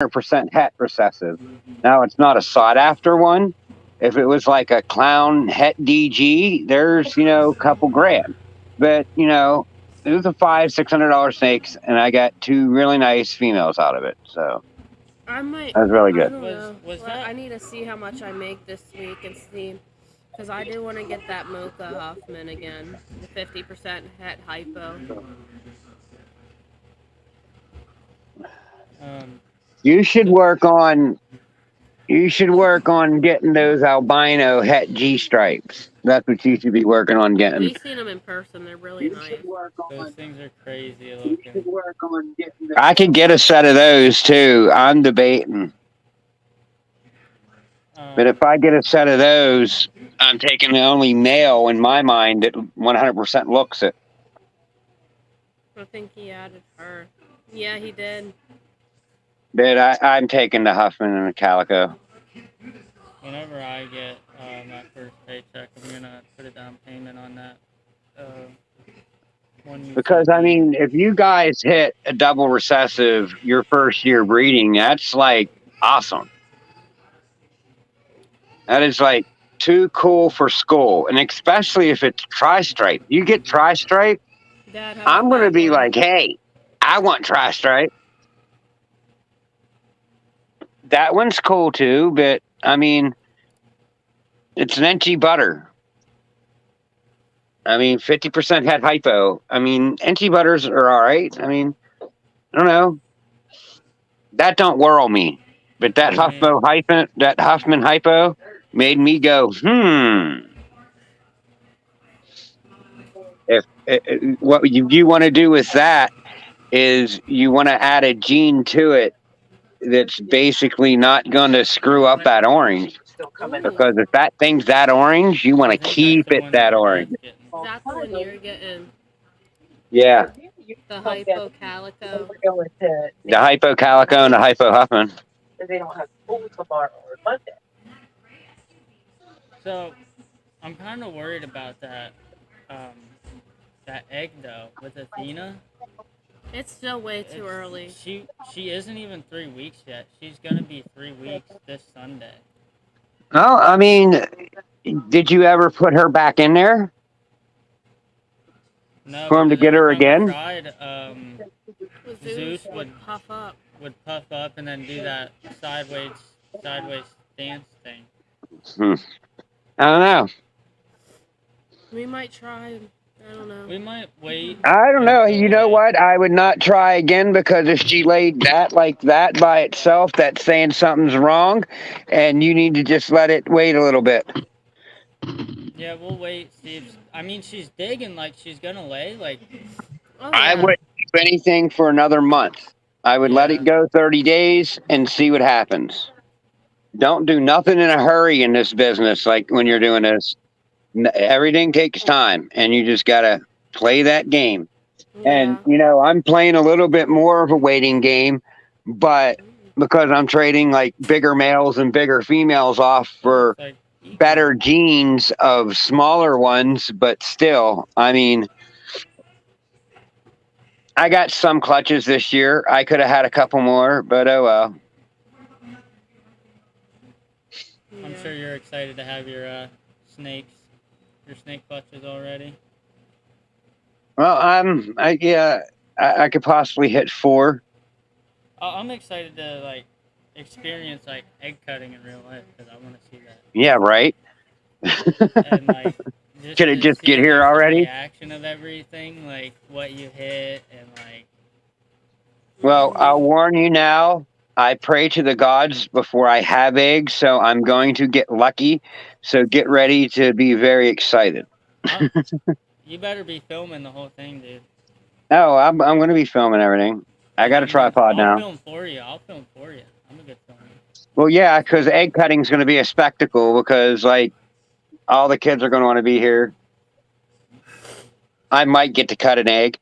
100% het recessive. Now, it's not a sought after one. If it was like a clown het DG, there's, a couple grand. But, it was a $500-$600 snakes, and I got two really nice females out of it. So I might. that was really I good. don't know. I need to see how much I make this week and see, because I do want to get that Mocha Huffman again, the 50% het hypo. You should work on. You should work on getting those albino het G stripes. That's what you should be working on getting. We've seen them in person. They're really nice. Those things are crazy looking. I could get a set of those too. I'm debating. But if I get a set of those, I'm taking the only male in my mind that 100% looks it. I think he added her. Yeah, he did. But I'm taking the Huffman and the Calico. Whenever I get my first paycheck, I'm gonna put a down payment on that. Because I mean, if you guys hit a double recessive your first year breeding, that's like awesome. That is like too cool for school, and especially if it's tri-stripe. You get tri-stripe, I'm gonna be like, hey, I want tri-stripe. That one's cool too, but I mean, it's an Enchi butter. I mean, 50% het hypo. I mean, Enchi butters are all right. I mean, I don't know. That don't whirl me, but that Huffman hypo made me go, If what you want to do with that is you want to add a gene to it that's basically not going to screw up that orange. Because if that thing's that orange, you want to keep it that orange. That's the one you're getting. Yeah. The hypo calico. The hypo calico and the hypo Huffman. They don't have school tomorrow or Monday. So, I'm kind of worried about that egg though with Athena. It's still way too early. She isn't even 3 weeks yet. She's gonna be 3 weeks this Sunday. Oh, I mean, did you ever put her back in there? No. For him to get her again? I tried, Zeus would puff up and then do that sideways stance thing. I don't know. We might try. I don't know. We might wait. I don't know. You know what? I would not try again, because if she laid that like that by itself, that's saying something's wrong, and you need to just let it wait a little bit. Yeah, we'll wait. See if she's digging like she's gonna lay. Like, I wouldn't do anything for another month. I would let it go 30 days and see what happens. Don't do nothing in a hurry in this business. Like when you're doing this, everything takes time, and you just gotta play that game. And I'm playing a little bit more of a waiting game, but because I'm trading like bigger males and bigger females off for better genes of smaller ones, but still, I mean, I got some clutches this year. I could have had a couple more, but oh well. I'm sure you're excited to have your snake clutches already. Well, I could possibly hit 4. I'm excited to like experience like egg cutting in real life, because I want to see that. Yeah, right. And like, could it just get here already? The reaction of everything, like what you hit, and like. Well, I'll warn you now. I pray to the gods before I have eggs, so I'm going to get lucky. So get ready to be very excited. You better be filming the whole thing, dude. No, I'm going to be filming everything. I got a tripod now. I'll film for you. I'm a good filmer. Well, yeah, because egg cutting is going to be a spectacle, because like all the kids are going to want to be here. I might get to cut an egg.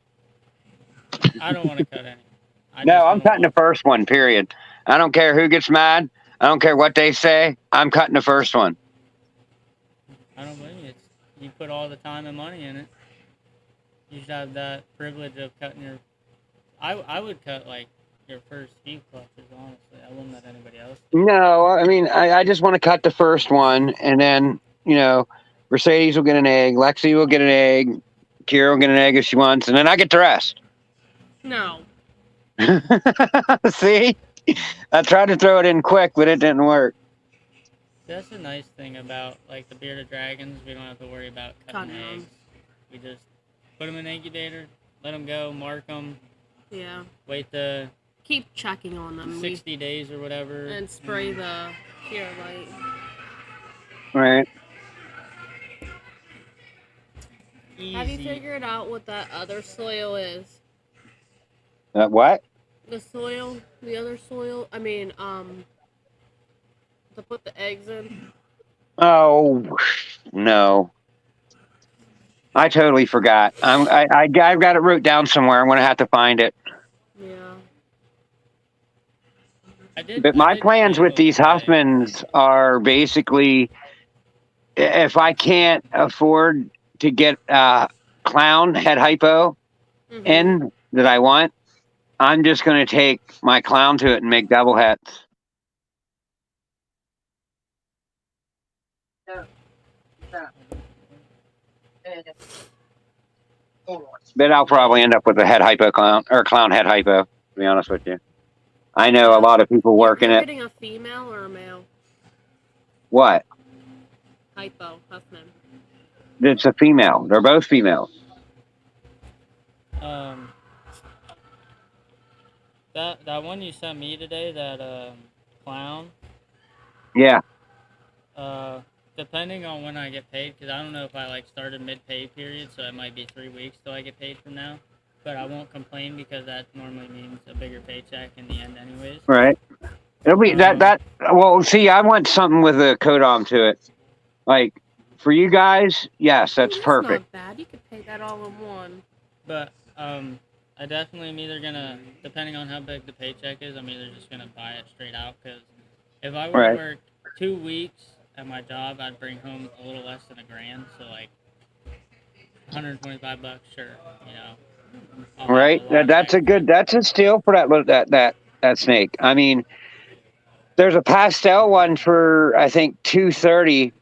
I don't want to cut any. No, I'm cutting the first one, period. I don't care who gets mad. I don't care what they say. I'm cutting the first one. I don't blame you. You put all the time and money in it. You should have that privilege of cutting your... I would cut like your first few clutches. Honestly, I wouldn't let anybody else. No, I mean, I just want to cut the first one, and then, Mercedes will get an egg, Lexi will get an egg, Kira will get an egg if she wants, and then I get the rest. No. See? I tried to throw it in quick, but it didn't work. That's the nice thing about like the bearded dragons. We don't have to worry about cutting Cutting 'em. eggs. We just put them in the incubator, let them go, mark them, Yeah. wait the Keep checking on them. 60 days or whatever, And spray the pure light. Right. Easy. Have you figured out what that other soil is? What? The soil? The other soil? I mean, to put the eggs in? Oh, no. I totally forgot. I've got it wrote down somewhere. I'm going to have to find it. Yeah. But my did plans with Canva these one day. Huffmans are basically, if I can't afford to get clown head hypo Mm-hmm. in that I want, I'm just going to take my clown to it and make double hets. But I'll probably end up with a head hypo clown or clown head hypo, to be honest with you. I know a lot of people working You're it. getting a female or a male? What? Hypo, Huffman. It's a female. They're both females. That one you sent me today, that clown. Yeah. Depending on when I get paid, because I don't know if I like started mid-pay period, so it might be 3 weeks till I get paid from now. But I won't complain because that normally means a bigger paycheck in the end, anyways. Right. It'll be that. Well, see, I want something with a codom to it. Like for you guys, yes, that's perfect. Not bad. You could pay that all in one. But I definitely am either gonna, depending on how big the paycheck is, I'm either just gonna buy it straight out. Because if I were to work 2 weeks at my job, I'd bring home a little less than $1,000. So like $125, sure, Right. That's a steal for that snake. I mean, there's a pastel one for I think $230,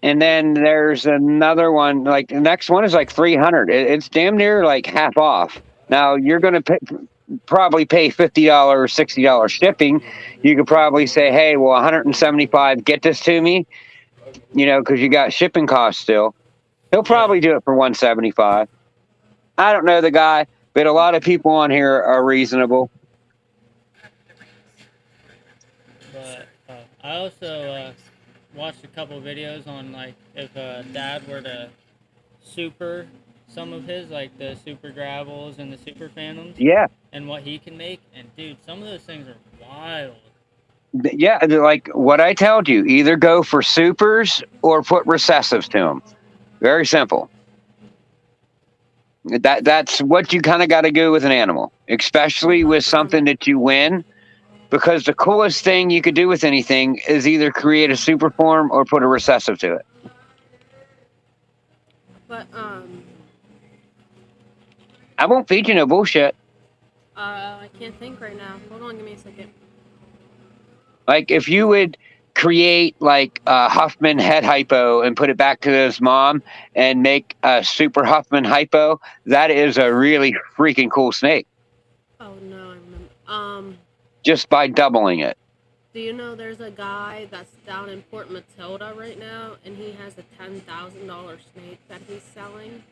and then there's another one like the next one is like $300. It's damn near like half off. Now you're going to probably pay $50, $60 shipping. You could probably say, hey, well, $175, get this to me, because you got shipping costs still. He'll probably do it for $175. I don't know the guy, but a lot of people on here are reasonable. But I also watched a couple videos on like if Dad were to super some of his, like the super gravels and the super phantoms. Yeah. And what he can make, and dude, some of those things are wild. Yeah, like what I told you, either go for supers or put recessives to them. Very simple. That's what you kind of got to do with an animal, especially with something that you win, because the coolest thing you could do with anything is either create a super form or put a recessive to it. But I won't feed you no bullshit. I can't think right now. Hold on, give me a second. Like if you would create like a Huffman head hypo and put it back to his mom and make a super Huffman hypo, that is a really freaking cool snake. Oh no, I remember. Just by doubling it. Do you know there's a guy that's down in Port Matilda right now, and he has a $10,000 snake that he's selling?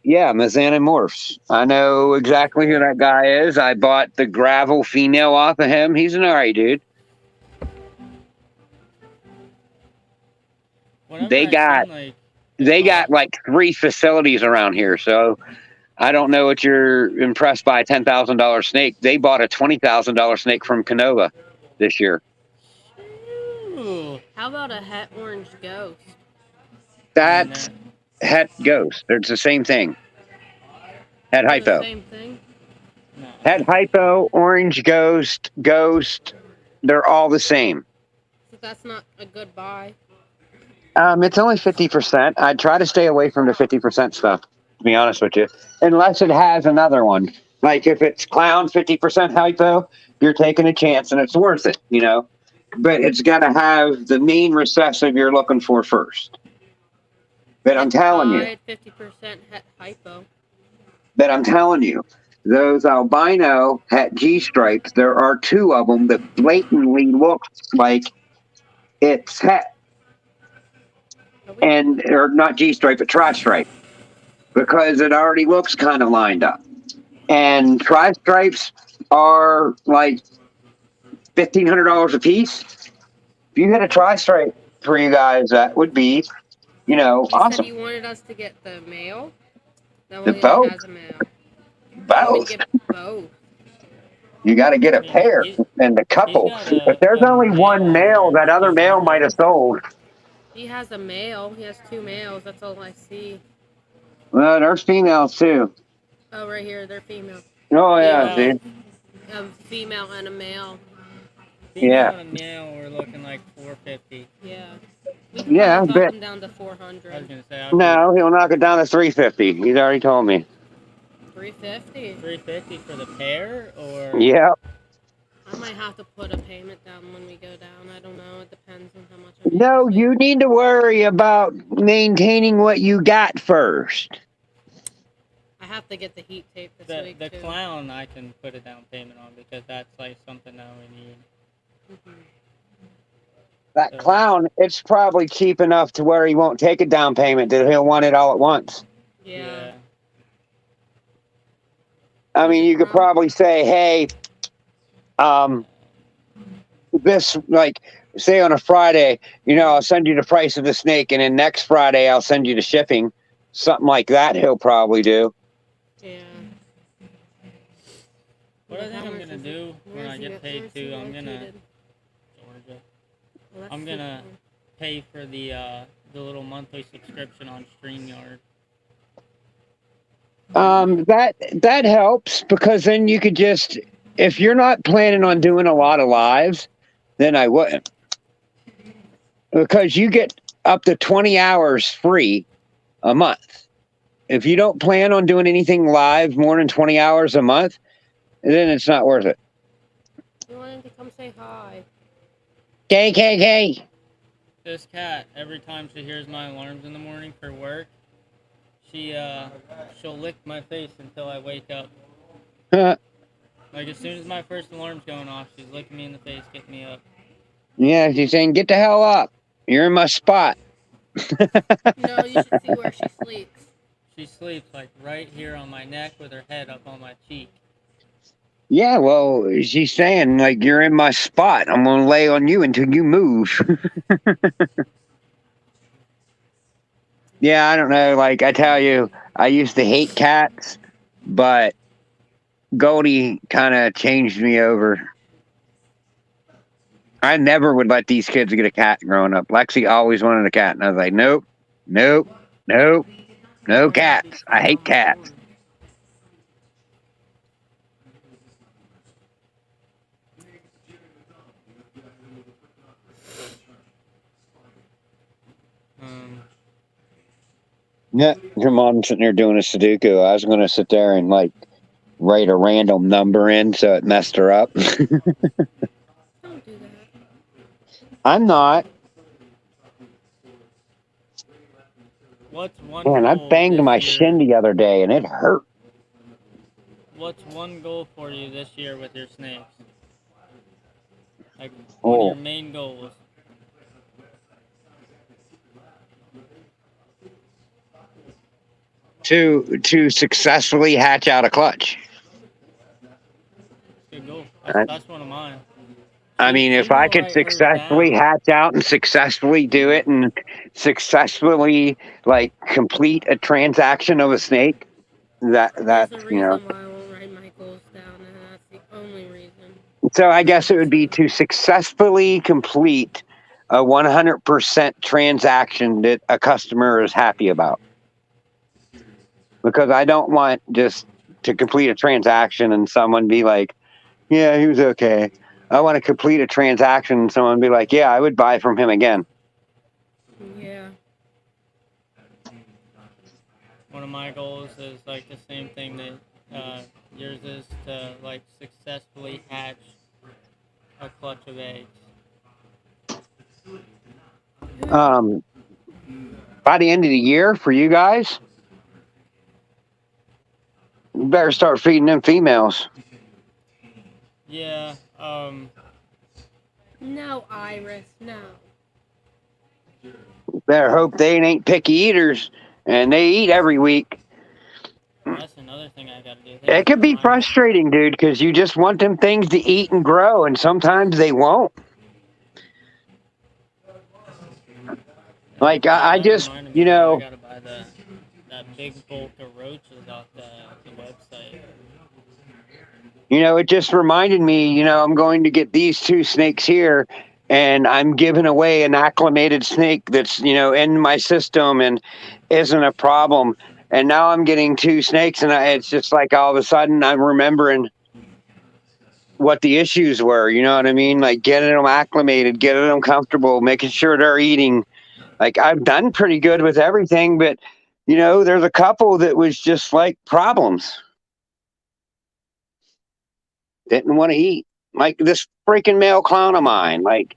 Yeah, Mesanimorphs. I know exactly who that guy is. I bought the gravel female off of him. He's an alright dude. They got like 3 facilities around here, so I don't know what you're impressed by a $10,000 snake. They bought a $20,000 snake from Canova this year. Ooh. How about a het orange ghost? That's het ghost. It's the same thing. Het hypo. The same thing? No. Het hypo, orange ghost, they're all the same. So that's not a good buy. It's only 50%. I try to stay away from the 50% stuff, to be honest with you, unless it has another one. Like if it's clown 50% hypo, you're taking a chance and it's worth it, But it's got to have the main recessive you're looking for first. But I'm telling you, 50% het hypo. those albino het G stripes, there are two of them that blatantly looks like it's het. Or not G stripe, but tri stripe, because it already looks kind of lined up. And tri stripes are like $1,500 a piece. If you had a tri stripe for you guys, that would be, awesome. You said you wanted us to get the male. That The one both. has a male. Both. Get both. You got to get a pair and a couple. If there's only one male, that other male might have sold. He has a male. He has two males. That's all I see. Well, there's females too. Oh, right here, they're female. Oh yeah, dude. A female and a male. Female and a male were looking like $450. Yeah. We can knock them down to $400. I was gonna say. No, he'll knock it down to $350. He's already told me. $350. $350 for the pair, or? Yep. I might have to put a payment down when we go down. I don't know. It depends on how much. No, you need to worry about maintaining what you got first. I have to get the heat tape this week. The clown I can put a down payment on because that's like something that we need. Mm-hmm. That clown, it's probably cheap enough to where he won't take a down payment, that he'll want it all at once. Yeah. I mean, you could probably say, hey, this, like, say on a Friday, I'll send you the price of the snake, and then next Friday I'll send you the shipping. Something like that he'll probably do. Yeah. What I think I'm going to do when I get paid too, I'm going to... Georgia. Well, I'm going to pay for the little monthly subscription on StreamYard. That helps, because then you could just, if you're not planning on doing a lot of lives, then I wouldn't, because you get up to 20 hours free a month. If you don't plan on doing anything live more than 20 hours a month, then it's not worth it. You wanted to come say hi. KKK. This cat, every time she hears my alarms in the morning for work, she'll lick my face until I wake up. Like as soon as my first alarm's going off, she's licking me in the face, getting me up. Yeah, she's saying, "Get the hell up! You're in my spot." No, you should see where she sleeps. She sleeps like right here on my neck with her head up on my cheek. Yeah, well, she's saying like, "You're in my spot. I'm gonna lay on you until you move." Yeah, I don't know. Like I tell you, I used to hate cats, but Goldie kind of changed me over. I never would let these kids get a cat growing up. Lexi always wanted a cat, and I was like, nope, nope, nope, no cats. I hate cats. Yeah, your mom's sitting there doing a Sudoku. I was going to sit there and like write a random number in, so it messed her up. Don't do that. I'm not. What's one Man, I goal banged my year? shin the other day, and it hurt. What's one goal for you this year with your snakes? Like one of your main goals. To successfully hatch out a clutch. Good goal. That's one of mine. I mean, if I could successfully hatch out and successfully do it and successfully like complete a transaction of a snake, that's why I won't write my goals down, and that's the only reason. So I guess it would be to successfully complete a 100% transaction that a customer is happy about. Because I don't want just to complete a transaction and someone be like, yeah, he was okay. I want to complete a transaction and someone be like, yeah, I would buy from him again. Yeah. One of my goals is like the same thing that yours is to like successfully hatch a clutch of eggs. By the end of the year for you guys, you better start feeding them females. Yeah. No, Iris, no. Better hope they ain't picky eaters and they eat every week. That's another thing I gotta do. It could be frustrating, dude, because you just want them things to eat and grow, and sometimes they won't. Like I just, I gotta buy that big bulk of roaches off the website. It just reminded me, I'm going to get these 2 snakes here, and I'm giving away an acclimated snake that's, in my system and isn't a problem. And now I'm getting 2 snakes, and it's just like all of a sudden I'm remembering what the issues were. You know what I mean? Like getting them acclimated, getting them comfortable, making sure they're eating. Like I've done pretty good with everything, but there's a couple that was just like problems. Didn't want to eat. Like this freaking male clown of mine. Like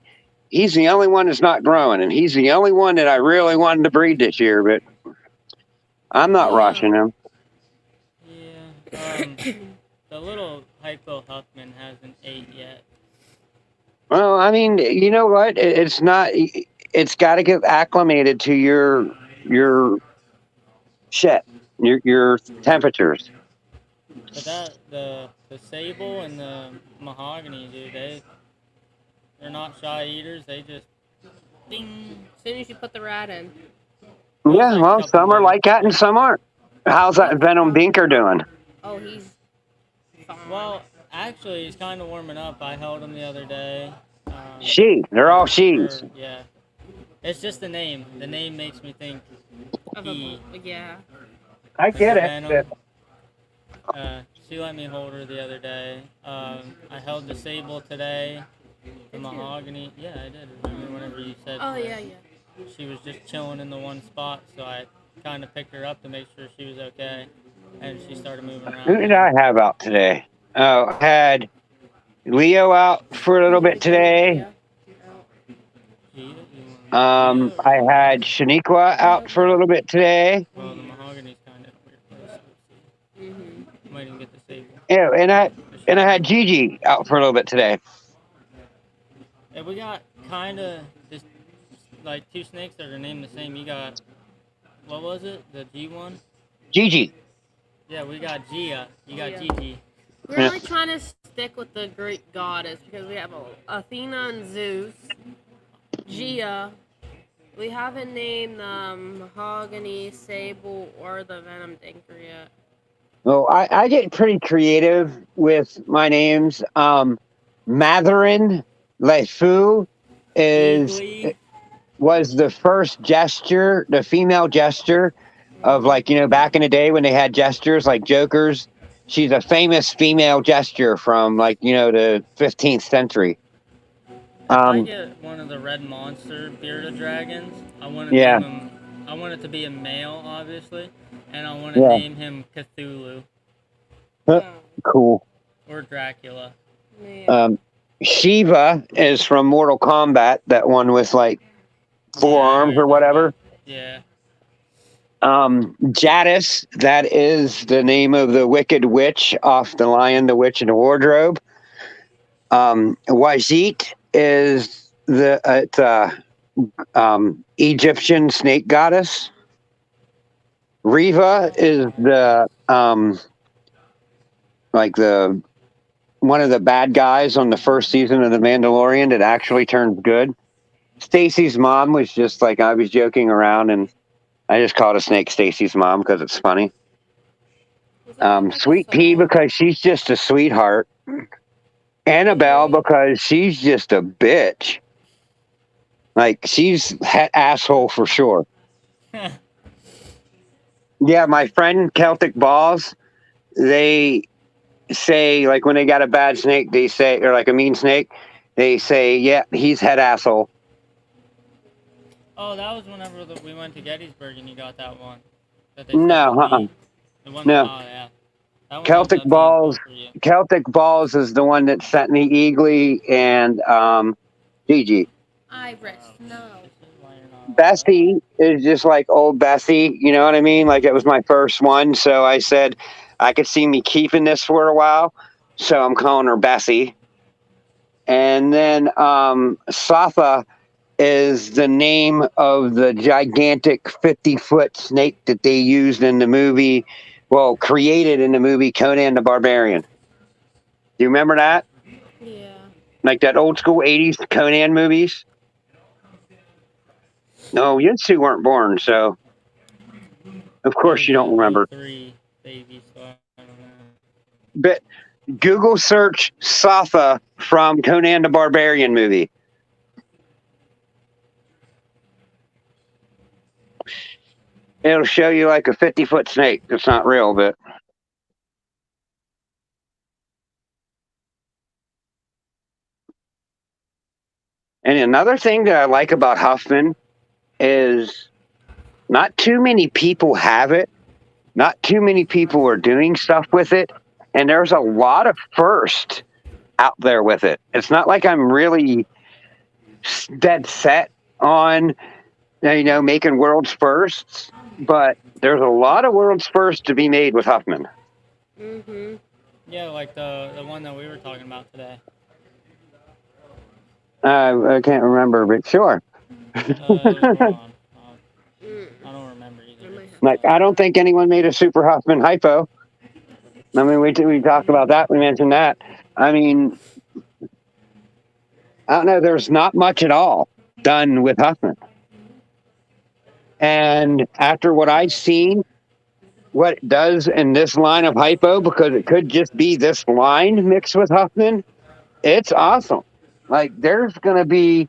he's the only one that's not growing, and he's the only one that I really wanted to breed this year, but I'm not rushing him. Yeah. The little Hypo Huffman hasn't ate yet. Well, I mean, you know what? It's not. It's got to get acclimated to your shit, your temperatures. But the sable and the mahogany, dude, they're not shy eaters. They just ding. As soon as you put the rat in. Yeah, well, some are like that and some aren't. How's that Venom Binker doing? Oh, he's fine. Well, actually, he's kind of warming up. I held him the other day. They're all she's. Yeah. It's just the name. The name makes me think he. Yeah. I get it. She let me hold her the other day. I held the sable today. The mahogany. Yeah, I did. Remember whenever you said. Oh, yeah. She was just chilling in the one spot, so I kind of picked her up to make sure she was okay, and she started moving around. Who did I have out today? Oh, I had Leo out for a little bit today. I had Shaniqua out for a little bit today. Well, the mahogany's kind of a weird place. You might even get the sable. Yeah, and I had Gigi out for a little bit today. Yeah, we got kind of just like 2 snakes that are named the same. You got, what was it? The G1? Gigi. Yeah, we got Gia. You got Gigi. We're really trying to stick with the Greek goddess because we have Athena and Zeus, Gia. We haven't named the mahogany, sable, or the venom dinker yet. Well, I get pretty creative with my names. Matherin Lefu was the first gesture, the female gesture of back in the day when they had gestures like jokers. She's a famous female gesture from the 15th century. I get one of the red monster bearded dragons. I want to name him. I want it to be a male, obviously, and I want to name him Cthulhu. Cool. Or Dracula. Shiva is from Mortal Kombat. That one with 4 arms or whatever. Yeah. Jadis, that is the name of the Wicked Witch off The Lion, the Witch, and the Wardrobe. Wajit is the Egyptian snake goddess. Riva is the one of the bad guys on the first season of The Mandalorian that actually turned good. Stacy's mom was just I was joking around, and I just called a snake Stacy's mom because it's funny. Sweet Pea because she's just a sweetheart. Annabelle because she's just a bitch. She's asshole for sure. Yeah, my friend Celtic Balls, they say when they got a bad snake, they say, or a mean snake, they say, yeah, he's head asshole. Oh, that was whenever we went to Gettysburg and you got that one. No, The one, no. Oh, yeah. That one ends Celtic up being cool Balls. for you. Celtic Balls is the one that sent me Eagly and Gigi. Iris, no. This is why you're not allowed. Bessie is just like old Bessie. You know what I mean? Like it was my first one, so I said I could see me keeping this for a while, so I'm calling her Bessie. And then Safa is the name of the gigantic 50-foot snake that they used in the movie, well, created in the movie Conan the Barbarian. Do you remember that? Yeah. Like that old school 80s Conan movies? No, you two weren't born, so of I course was you don't a remember. 03 baby, so I don't know. But Google search Safa from Conan the Barbarian movie. It'll show you like a 50-foot snake. It's not real, but. And another thing that I like about Huffman is not too many people have it. Not too many people are doing stuff with it. And there's a lot of first out there with it. It's not like I'm really dead set on, making world's firsts, but there's a lot of world's firsts to be made with Huffman. Mm-hmm. Yeah, like the one that we were talking about today. I can't remember, but sure. Hold on. I don't remember either. Like, I don't think anyone made a Super Huffman hypo. I mean, we talked about that. We mentioned that. I mean, I don't know. There's not much at all done with Huffman. And after what I've seen, what it does in this line of hypo, because it could just be this line mixed with Huffman, it's awesome. Like, there's going to be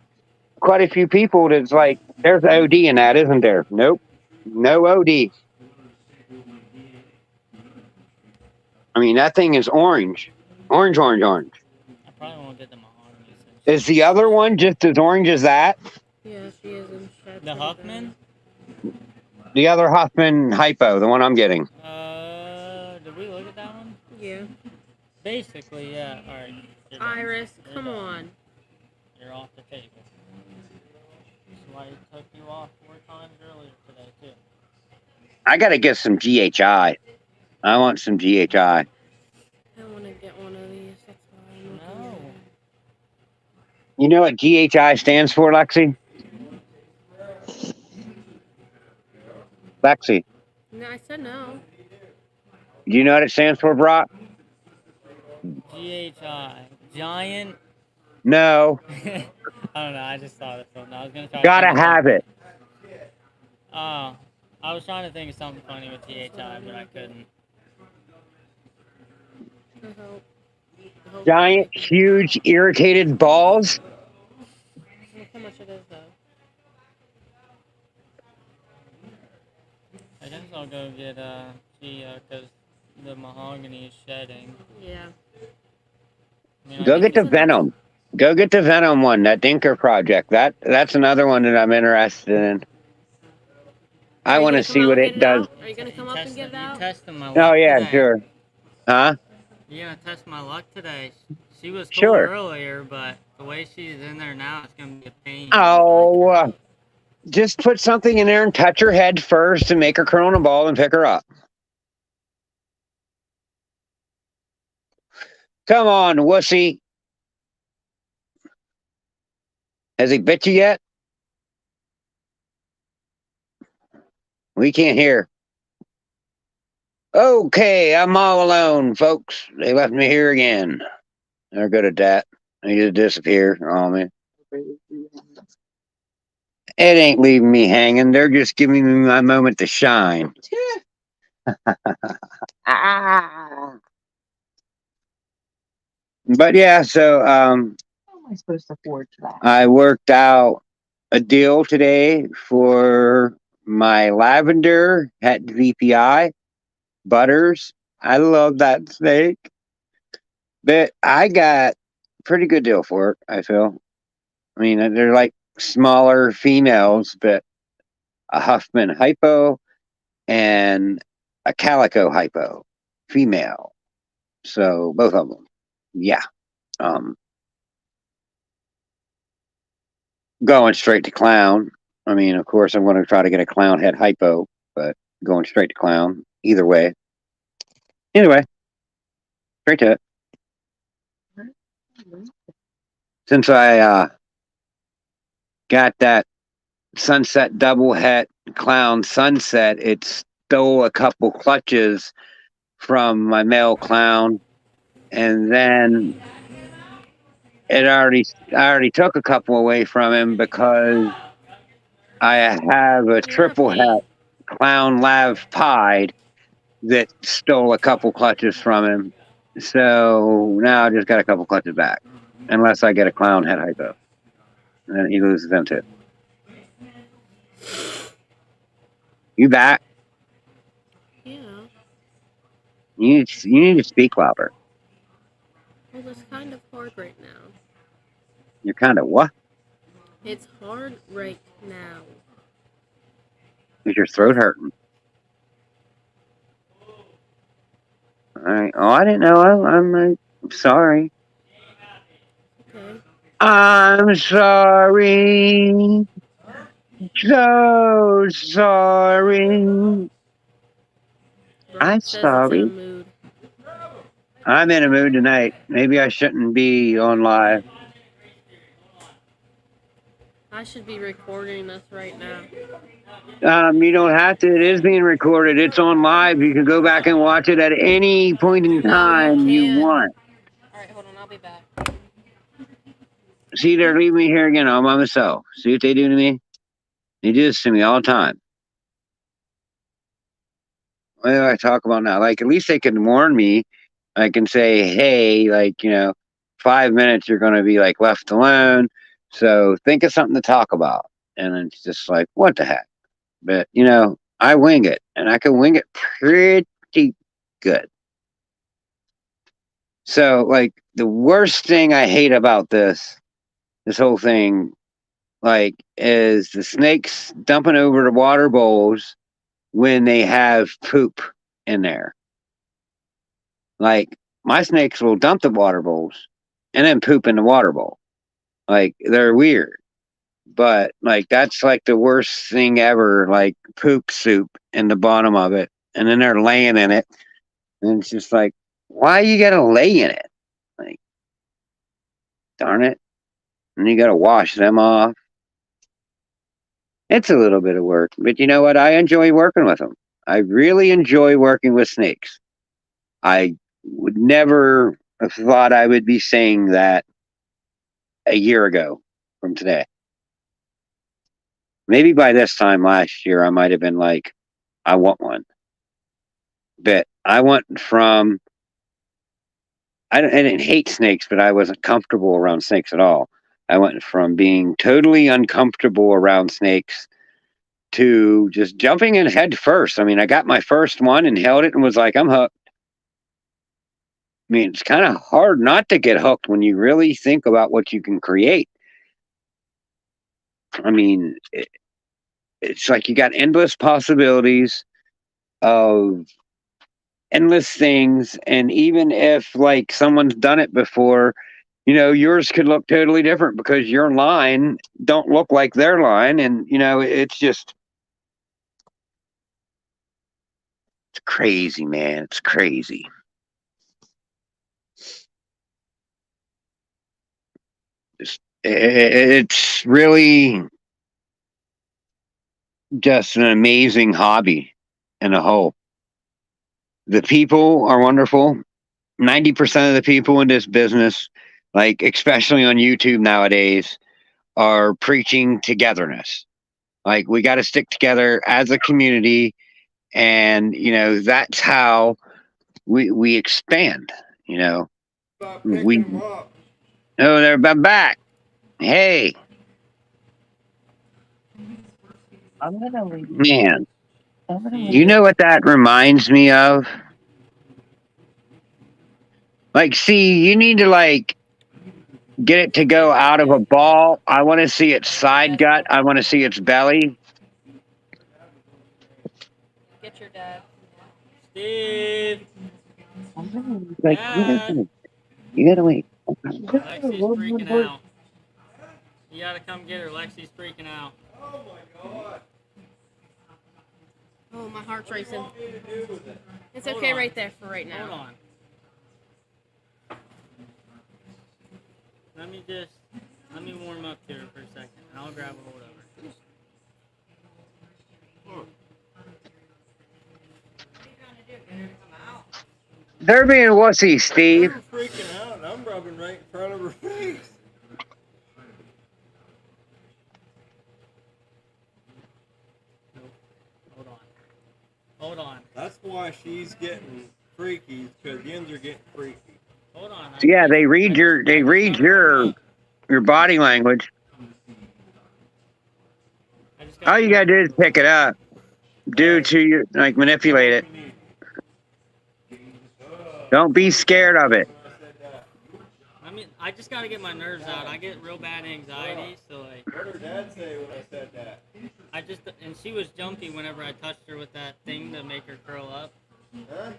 quite a few people that's like, there's OD in that, isn't there? Nope. No OD. I mean, that thing is orange. Orange, orange, orange. I probably won't get the mahogany. Is the other one just as orange as that? Yeah, she is in shed. The Huffman? The other Huffman hypo, the one I'm getting. Did we look at that one? Yeah. Basically, yeah. Alright. Iris, come on. You're off the table. That's why it took you off 4 times earlier today, too. I got to get some GHI. I want some GHI. I want to get one of these. That's why I'm looking No. at it. You know what GHI stands for, Lexi? Lexi, No, I said no. do you know what it stands for, Brock? GHI. Giant. No. I don't know. I just thought of something. I was going to try Gotta to think of have it. Oh. I was trying to think of something funny with GHI, but I couldn't. I hope Giant, huge, irritated balls. Look how much it is, though. I guess I'll go get Gia because the mahogany is shedding. Yeah. I mean, Go get the Venom. Go get the Venom one, that Dinker project. That's another one that I'm interested in. I want to see what it does. Are you going to come up and get it You out? testing my luck Oh, yeah, today. sure. Huh? You're going to test my luck today. She was cool Sure. earlier, but the way she's in there now, it's going to be a pain. Oh, just put something in there and touch her head first and make her curl in a ball and pick her up. Come on, wussy. Has he bit you yet? We can't hear. Okay, I'm all alone, folks. They left me here again. They're good at that. They just disappear. Oh, man. It ain't leaving me hanging. They're just giving me my moment to shine. But yeah, so How am I supposed to afford that? I worked out a deal today for my lavender at VPI butters. I love that snake, but I got a pretty good deal for it. I feel. I mean, they're like smaller females, but a Huffman hypo and a calico hypo. female. So both of them. Yeah. Going straight to clown. I mean, of course, I'm going to try to get a clown head hypo, but going straight to clown either way. Anyway, straight to it. Since I got that sunset double het clown sunset, it stole a couple clutches from my male clown, and then I already took a couple away from him because I have a triple het clown lav pied that stole a couple clutches from him. So now I just got a couple clutches back, unless I get a clown head hypo, and then he loses them too. You back? Yeah. You need to speak louder. Well, it's kind of hard right now. You're kind of what? It's hard right now. Is your throat hurting? All right. Oh, I didn't know. I'm sorry. Okay. I'm sorry. So sorry. I'm sorry. In a mood. I'm in a mood tonight. Maybe I shouldn't be on live. I should be recording this right now. You don't have to. It is being recorded. It's on live. You can go back and watch it at any point in time you want. All right, hold on. I'll be back. See, they're leaving me here again all by myself. See what they do to me? They do this to me all the time. What do I talk about now? Like, at least they can warn me. I can say, hey, 5 minutes you're going to be like left alone. So think of something to talk about. And it's just like, what the heck? But, I wing it, and I can wing it pretty good. So, like, the worst thing I hate about this whole thing, is the snakes dumping over the water bowls when they have poop in there. Like, my snakes will dump the water bowls and then poop in the water bowl. Like, they're weird. But, that's like the worst thing ever, like poop soup in the bottom of it. And then they're laying in it. And it's just like, why you gotta lay in it? Like, darn it. And you gotta wash them off. It's a little bit of work. But you know what? I enjoy working with them. I really enjoy working with snakes. I would never have thought I would be saying that a year ago from today. Maybe by this time last year, I might have been like, I want one. But I went from, I didn't hate snakes, but I wasn't comfortable around snakes at all. I went from being totally uncomfortable around snakes to just jumping in head first. I mean, I got my first one and held it and was like, I'm hooked. I mean, it's kind of hard not to get hooked when you really think about what you can create. I mean, it's like you got endless possibilities of endless things. And even if like someone's done it before, yours could look totally different because your line don't look like their line. And, it's just, it's crazy, man. It's crazy. It's really just an amazing hobby in a whole. The people are wonderful. 90% of the people in this business, like especially on YouTube nowadays, are preaching togetherness. Like, we got to stick together as a community, and that's how we expand. We they're back. Hey, I'm gonna leave. man, I'm gonna leave. you know what that reminds me of? Like, see, you need to get it to go out of a ball. I want to see its side gut. I want to see its belly. Get your dad. Steve. I'm gonna leave. Like, Dad, you gotta wait. Lexi's freaking out. You gotta come get her. Lexi's freaking out. Oh, my heart's racing. It's Hold okay on. right there for right Hold now. on. Let me warm up here for a second, and I'll grab a hold of her. They're being wussy, Steve. I'm freaking out, and I'm rubbing right in front of her face. Hold on. Hold on. That's why she's getting freaky, because yins are getting freaky. Hold on. Yeah, they read I your just your body language. All you gotta do is pick it up. Like manipulate it. Don't be scared of it. I just gotta get my nerves out. I get real bad anxiety, so like. What did her dad say when I said that? And she was jumpy whenever I touched her with that thing to make her curl up. Huh?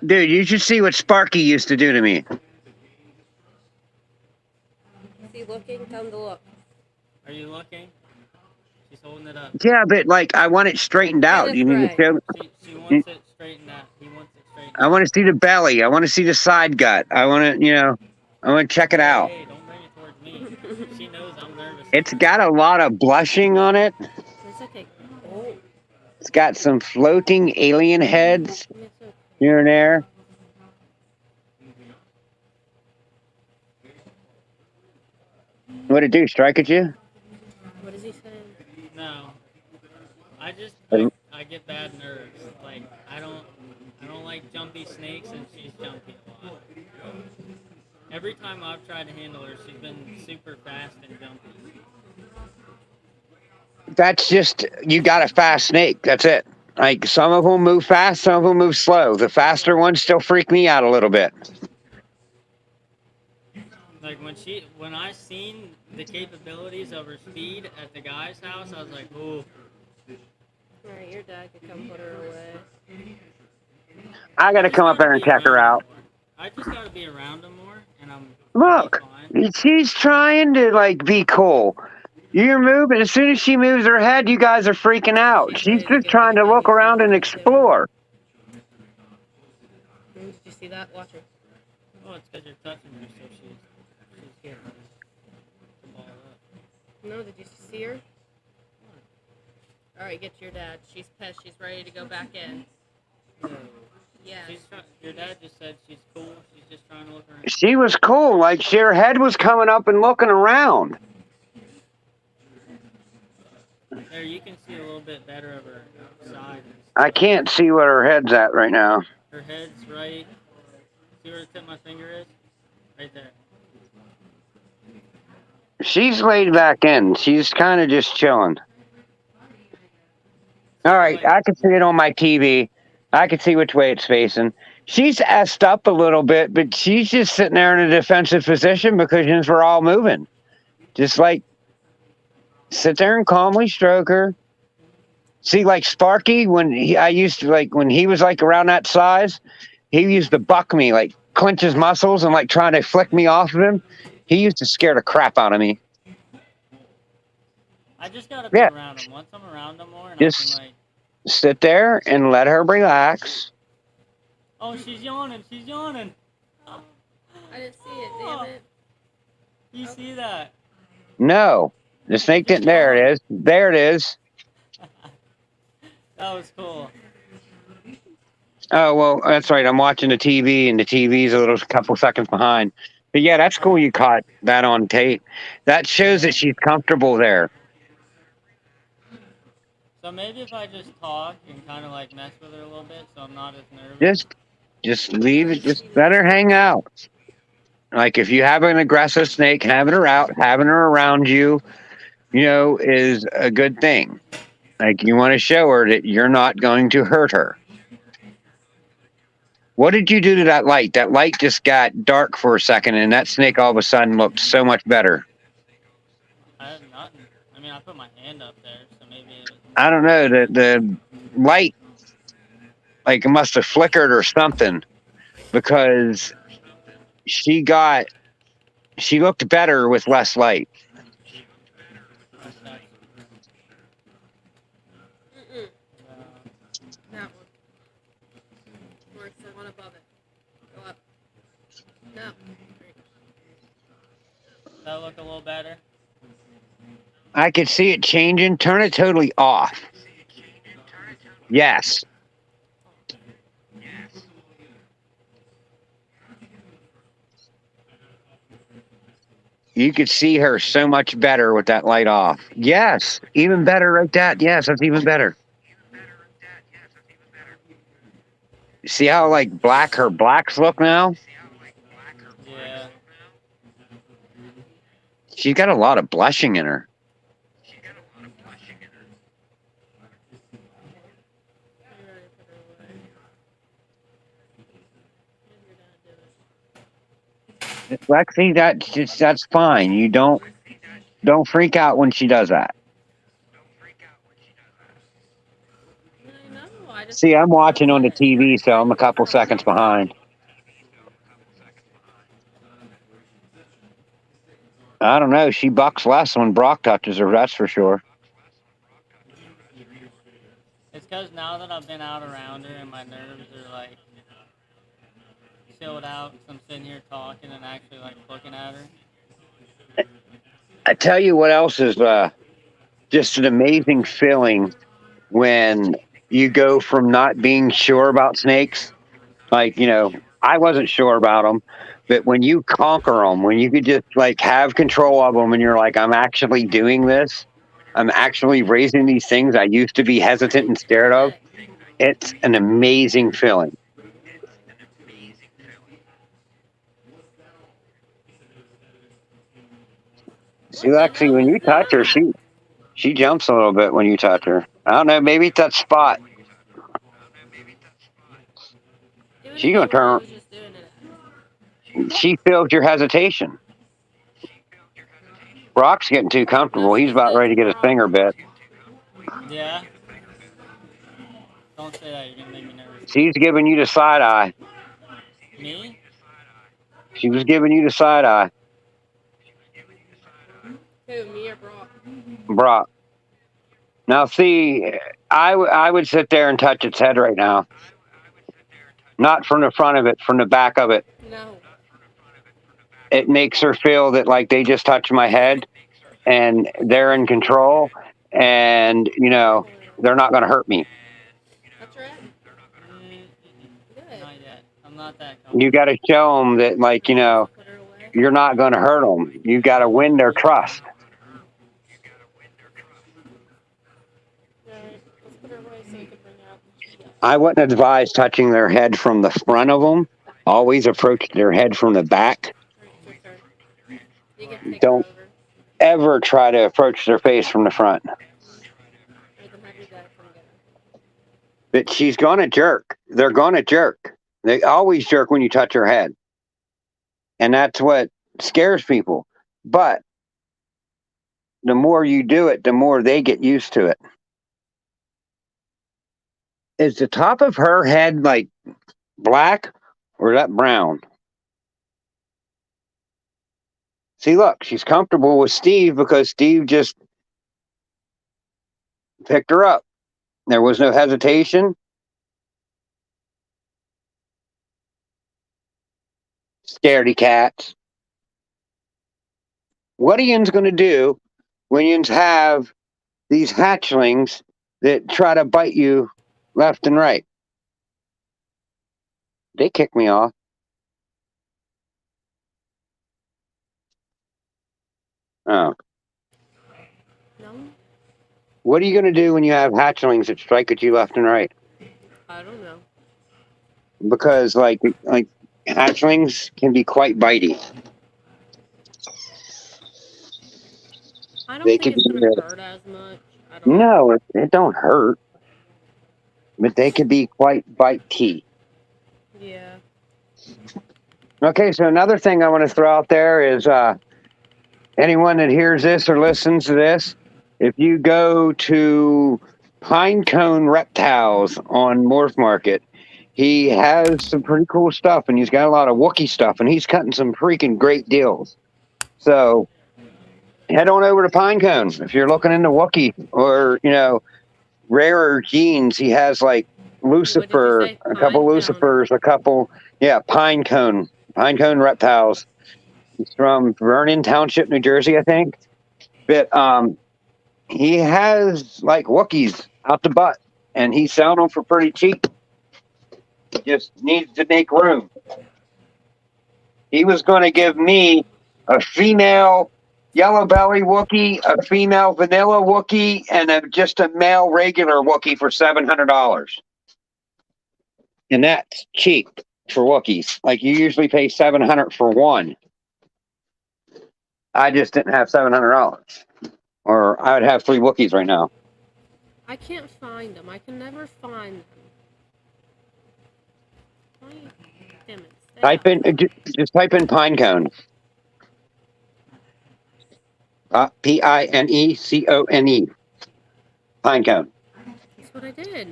Dude, you should see what Sparky used to do to me. Is he looking? Tell him to look. Are you looking? She's holding it up. Yeah, but like I want it straightened out. Kenneth You need to Gray. show. She wants it straightened out. He wants it straightened I out. want to see the belly. I want to see the side gut. I want to, I want to check it out. Hey, don't bring it towards me. She knows I'm nervous. It's got a lot of blushing on it. It's okay. Oh, It's got some floating alien heads it's okay. here and there. What'd it do? Strike at you? What is he saying? No. I just I get bad nerves. Like I don't like jumpy snakes, and she's jumpy a lot. Every time I've tried to handle her, she's been super fast and jumpy. That's just, you got a fast snake. That's it. Like some of them move fast, some of them move slow. The faster ones still freak me out a little bit. Like when I seen the capabilities of her speed at the guy's house, I was like, ooh. Alright, your dad could come put her away. I got to come up there and check her out. I just gotta be around them more, and I'm Look, fine. she's trying to like be cool. You're moving. As soon as she moves her head, you guys are freaking out. She's just trying to look around and explore. Did you see that? Watch her. Oh, it's because you're touching her, so she's getting the ball up. No, did you see her? Alright, get your dad. She's pissed. She's ready to go back in. Yeah. Your dad just said she's cool. She's just trying to look around. She was cool. Like her head was coming up and looking around. There, you can see a little bit better of her side. I can't see what her head's at right now. Her head's right. See where the tip of my finger is? Right there. She's laid back in. She's kind of just chilling. All right, I can see it on my TV. I can see which way it's facing. She's effed up a little bit, but she's just sitting there in a defensive position because we're all moving. Just like sit there and calmly stroke her. See, like Sparky, when he was like around that size, he used to buck me, like clench his muscles and like trying to flick me off of him. He used to scare the crap out of me. I just gotta be around him. Once I'm around him more, and Just I can like. Sit there and let her relax. Oh, she's yawning. She's yawning. I didn't see it, damn it. You see that? No, the snake didn't. There it is. There it is. That was cool. Oh, well, that's right. I'm watching the TV, and the TV's a little couple seconds behind. But yeah, that's cool you caught that on tape. That shows that she's comfortable there. So maybe if I just talk and kind of like mess with her a little bit, so I'm not as nervous. Just leave it. Just let her hang out. Like if you have an aggressive snake, having her out, having her around you, is a good thing. Like you want to show her that you're not going to hurt her. What did you do to that light? That light just got dark for a second, and that snake all of a sudden looked so much better. I have nothing. I mean, I put my hand up there, so maybe. I don't know. The light, like it must have flickered or something. because she looked better with less light. Mm-mm. That one. Or it's the one above it. Go up. No. Does that look a little better? I could see it changing. Turn it totally off. Yes. You could see her so much better with that light off. Yes. Even better like that. Yes, that's even better. See how like black her blacks look now? Yeah. She's got a lot of blushing in her. Lexi, that's fine. You don't freak out when she does that. I know. I just See, I'm put her watching on the away. TV, so I'm a couple seconds behind. I don't know. She bucks less when Brock touches her, that's for sure. It's because now that I've been out around her and my nerves are like chilled out, 'cause I'm sitting here talking and actually like looking at her. I tell you what else is just an amazing feeling when you go from not being sure about snakes, like, I wasn't sure about them, but when you conquer them, when you could just like have control of them and you're like, I'm actually doing this, I'm actually raising these things I used to be hesitant and scared of, it's an amazing feeling. See, What the Lexi, hell when is you touch her, that? she jumps a little bit when you touch her. I don't know, maybe it's that spot. Do it She again gonna where I turn. was just doing it. She feels your hesitation. Brock's getting too No, comfortable. He's she about said ready to get his finger problem. bit. Yeah. Don't say that. You're gonna make me nervous. She's giving you the side eye. Me? She was giving you the side eye, Who, me or Brock? Brock. Now, see, I would sit there and touch its head right now. Not from the front of it, from the back of it. No. It makes her feel that like they just touched my head and they're in control and, they're not going to hurt me. That's right. Good. Not yet. I'm not that You comfortable. got to show them that, like, Put her away. you're not going to hurt them. You got to win their trust. Alright, let's put her away so we can bring her out. I wouldn't advise touching their head from the front of them. Always approach their head from the back. Alright, your turn. You can take Don't her over. ever try to approach their face from the front. Or then have your dad come get her. But she's going to jerk. They're going to jerk. They always jerk when you touch her head. And that's what scares people. But the more you do it, the more they get used to it. Is the top of her head like black or is that brown? See, look, she's comfortable with Steve because Steve just picked her up. There was no hesitation. Scaredy cats. What are yins going to do when yins have these hatchlings that try to bite you left and right? They kick me off. Oh. No? What are you going to do when you have hatchlings that strike at you left and right? I don't know. Because like hatchlings can be quite bitey. I don't They think can it's be, gonna hurt as much at all. no, it don't hurt, but they can be quite bitey. Yeah. Okay, so another thing I want to throw out there is anyone that hears this or listens to this, if you go to Pinecone Reptiles on Morph Market, he has some pretty cool stuff, and he's got a lot of Wookiee stuff, and he's cutting some freaking great deals. So head on over to Pinecone if you're looking into Wookiee or rarer genes. He has like What did you Lucifer, say? a couple Pinecone. Lucifers, a couple Pinecone reptiles. He's from Vernon Township, New Jersey, I think. But he has like Wookiees out the butt, and he's selling them for pretty cheap. He just needs to make room. He was going to give me a female yellow belly Wookiee, a female vanilla Wookiee, and just a male regular Wookiee for $700. And that's cheap for Wookiees. Like you usually pay $700 for one. I just didn't have $700, or I would have 3 Wookiees right now. I can't find them. I can never find them. Damn it. Just type in Pinecone. Pinecone. Pinecone. That's what I did.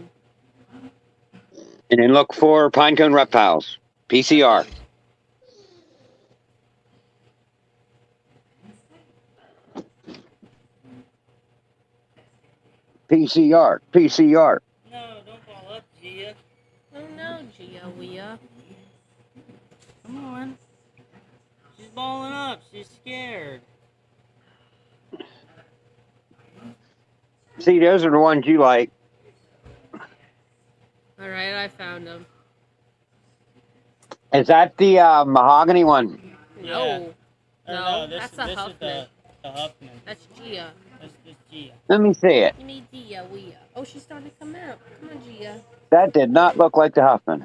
And then look for Pinecone reptiles. PCR. PCR. No, don't fall up, Gia. Oh no, Gia. Come on. She's balling up. She's scared. See, those are the ones you like. Alright, I found them. Is that the mahogany one? No. No, this, that's a this Huffman. is the Huffman. That's Gia. This is Gia. Let me see it. You need Gia. Oh, she's starting to come out. Come on, Gia. That did not look like the Huffman.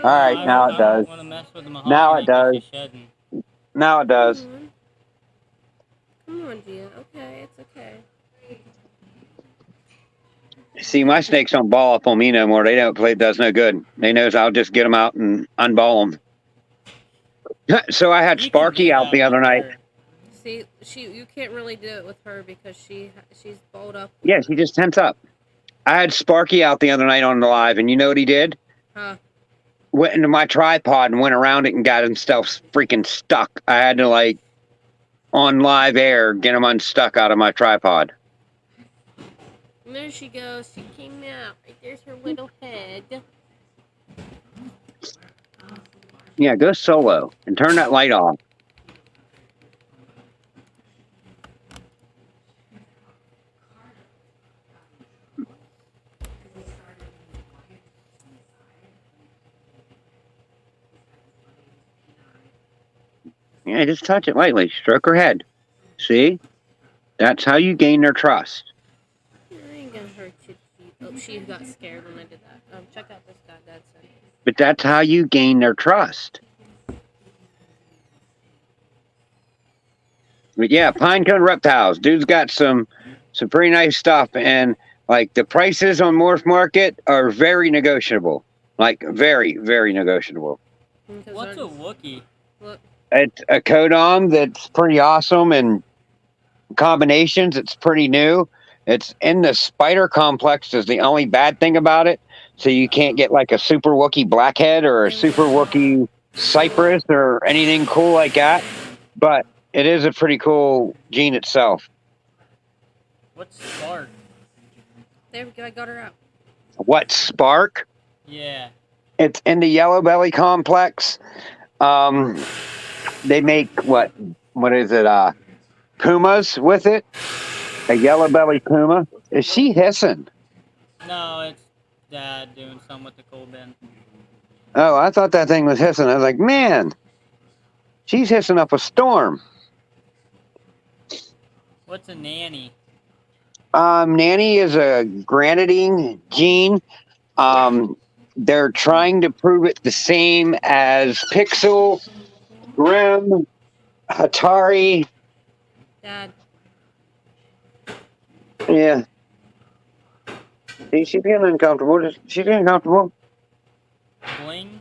All right, now it does. I want to mess with the mahogany. Now it does. She's shedding. Now it does. Come on, Gia. Okay, it's okay. See, my snakes don't ball up on me no more. They don't play. It does no good. They knows I'll just get them out and unball them. So I had You can Sparky do out that the other with night. her. See, you can't really do it with her because she's balled up. Yeah, she just tense up. I had Sparky out the other night on the live, and you know what he did? Huh? Went into my tripod and went around it and got himself freaking stuck. I had to on live air, get him unstuck out of my tripod. And there she goes. She came out. Right there's her little head. Yeah, go solo and turn that light off. Yeah, just touch it lightly. Stroke her head. See? That's how you gain their trust. I ain't gonna hurt you. Oh, she got scared when I did that. Check out this guy, Dad said. But that's how you gain their trust. But yeah, Pinecone Reptiles. Dude's got some pretty nice stuff. And the prices on Morph Market are very negotiable. Very, very negotiable. What's a Wookiee? Look. It's a Kodam that's pretty awesome, and combinations, it's pretty new. It's in the spider complex is the only bad thing about it. So you can't get a super Wookiee Blackhead or a super Wookiee Cypress or anything cool like that. But it is a pretty cool gene itself. What's Spark? There we go. I got her out. What, Spark? Yeah. It's in the yellow belly complex. They make what is it? Pumas with it. A yellow belly puma. Is she hissing? No, it's Dad doing something with the cold bin. Oh, I thought that thing was hissing. I was like, man, she's hissing up a storm. What's a nanny? Nanny is a granadine gene. They're trying to prove it the same as Pixel, Grim, Atari. Dad. Yeah. See, she's getting uncomfortable. She's getting comfortable. Bling?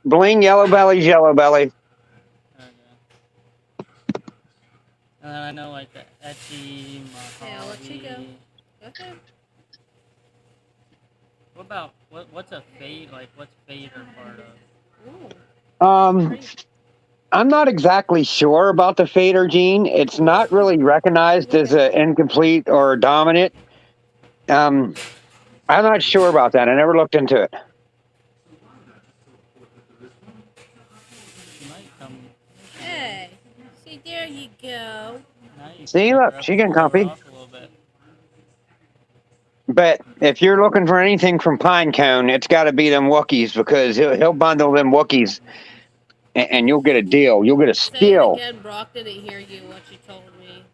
Bling, yellow belly's yellow belly. Okay. And then I know the Etsy, Hey, I'll let you go. Mahogany. Go ahead. What about what's a fade? Like what's fader part of? Ooh, I'm not exactly sure about the fader gene. It's not really recognized as an incomplete or dominant. I'm not sure about that. I never looked into it. She might come. hey, see, there you go. Now you See, can pick look, her up she and getting show her comfy. off a little bit. But if you're looking for anything from Pinecone, it's got to be them Wookiees because he'll bundle them Wookiees and you'll get a deal. You'll get a Say it steal. again. Brock didn't hear you. What you told me.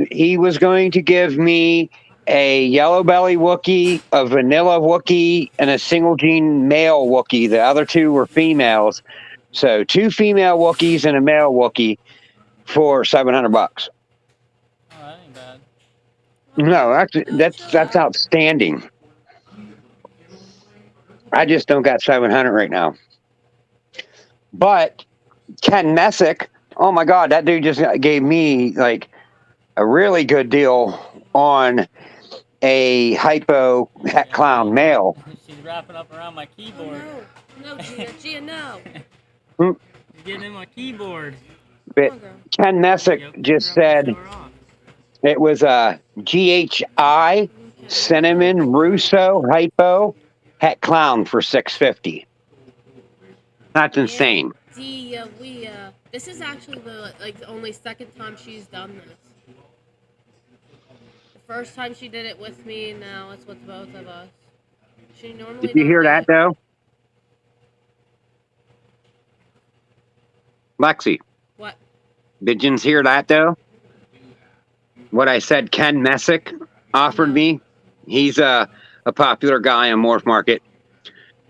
He was going to give me a yellow belly Wookiee, a vanilla Wookiee, and a single gene male Wookiee. The other two were females. So 2 female Wookiees and a male Wookiee for $700. Oh, that ain't bad. No, No, that's outstanding. I just don't got 700 right now. But Ken Messick, oh my God, that dude just gave me like a really good deal on a hypo het Yeah, clown male. she's wrapping up around my Oh, keyboard. no, Gia, no. She's getting in my keyboard. But Come on, girl. Ken Messick Yep, just pick her up and said show her off. it was a GHI cinnamon Russo hypo het clown for $650. That's insane. Gia, this is actually the only second time she's done this. The first time she did it with me, now it's with both of us. She normally Did you hear that though? Lexi, What? did you hear that though? What I said Ken Messick offered No. me? He's a popular guy on Morph Market.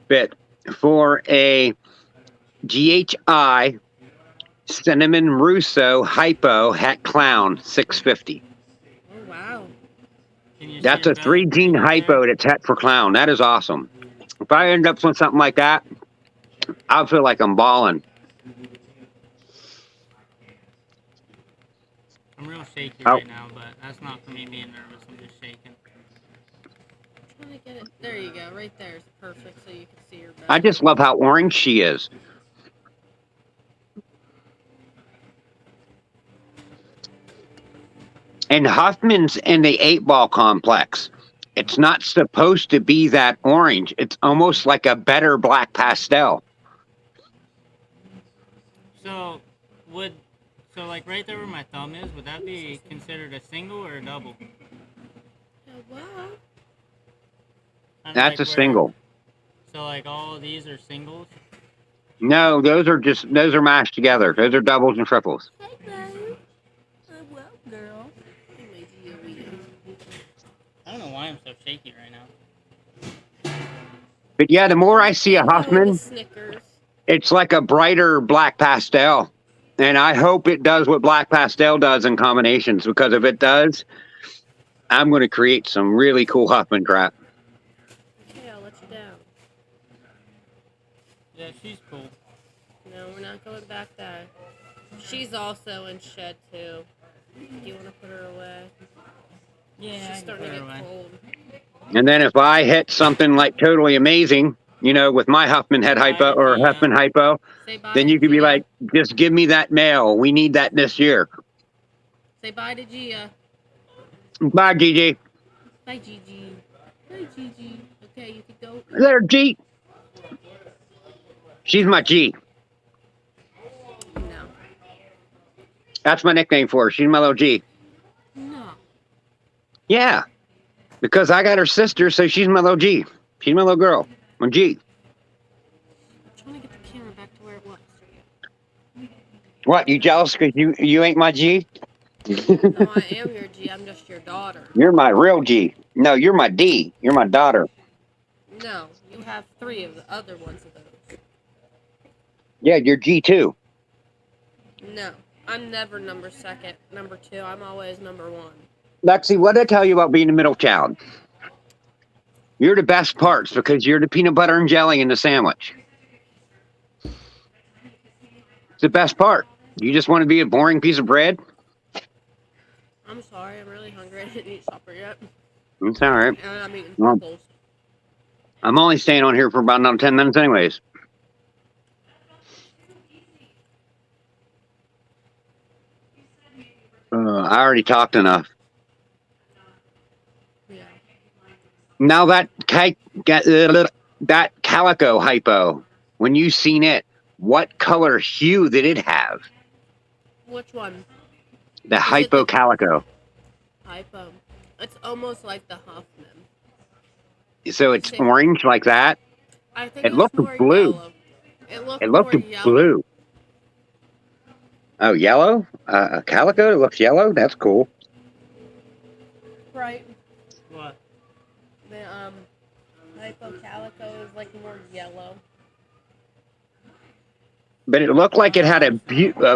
But for a GHI cinnamon Russo hypo het clown, $650. Oh, wow. Can you That's see a her 3 gene belly button hypo that's het for clown. That is awesome. If I end up with something like that, I'll feel like I'm balling. I'm real shaky Oh. right now, but that's not for me being nervous. I'm just shaking. I'm trying to get it. There you go. Right there is perfect so you can see her better. I just love how orange she is. And Huffman's in the 8-ball complex. It's not supposed to be that orange. It's almost like a better black pastel. So, like right there where my thumb is, would that be considered a single or a double? Oh, wow. Kind of That's like a single. So like all of these are singles? No, those are mashed together. Those are doubles and triples. Hey, babe. Well, girl. I don't know why I'm so shaky right now. But yeah, the more I see a Oh, the Huffman, Snickers. it's like a brighter black pastel. And I hope it does what black pastel does in combinations, because if it does, I'm going to create some really cool Huffman crap. Okay, I'll let you down. Yeah, she's cool. No, we're not going back there. She's also in shed, too. Do you want to put her away? Yeah, She's starting to get away. cold. And then if I hit something like totally amazing, with my Huffman head hypo or Huffman hypo, Say bye then to you could be Gia. like, just give me that male. We need that this year. Say bye to Gia. Bye, Gigi. Bye, Gigi. Bye, Gigi. Okay, you can go. There, G. She's my G. No. That's my nickname for her. She's my little G. No. Yeah. Because I got her sister, so she's my little G. She's my little girl. My G. I'm trying to get the camera back to where it was. What, you jealous because you ain't my G? No, I am your G. I'm just your daughter. You're my real G. No, you're my D. You're my daughter. No, you have 3 of the other ones of those. Yeah, you're G too. No, I'm never number 2. I'm always number 1. Lexi, what did I tell you about being the middle child? You're the best parts because you're the peanut butter and jelly in the sandwich. It's the best part. You just want to be a boring piece of bread? I'm sorry, I'm really hungry. I didn't eat supper yet. It's all right. And I'm eating Well, pickles. I'm only staying on here for about another 10 minutes, anyways. I already talked enough. Yeah. Now that calico hypo, when you seen it, what color hue did it have? Which one? The Is it hypo the calico. hypo? It's almost like the Huffman. So it's Same. orange like that. I think It it was looked more blue. yellow. It looked It looked more yellow. blue. Oh, yellow? A calico that looks yellow? That's cool. Right. What? The hypo calico is like more yellow. But it looked like it had a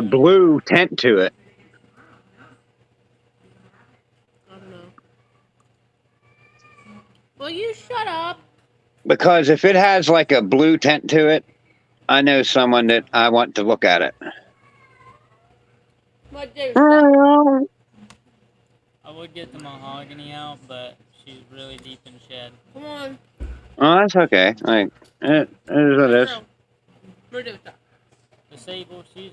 blue tint to it. I don't know. Will you shut up? Because if it has like a blue tint to it, I know someone that I want to look at it. What, dude? Stop. I would get the mahogany out, but she's really deep in shed. Come on. Oh, that's okay. Like, it is what it is. Medusa. The sable, she's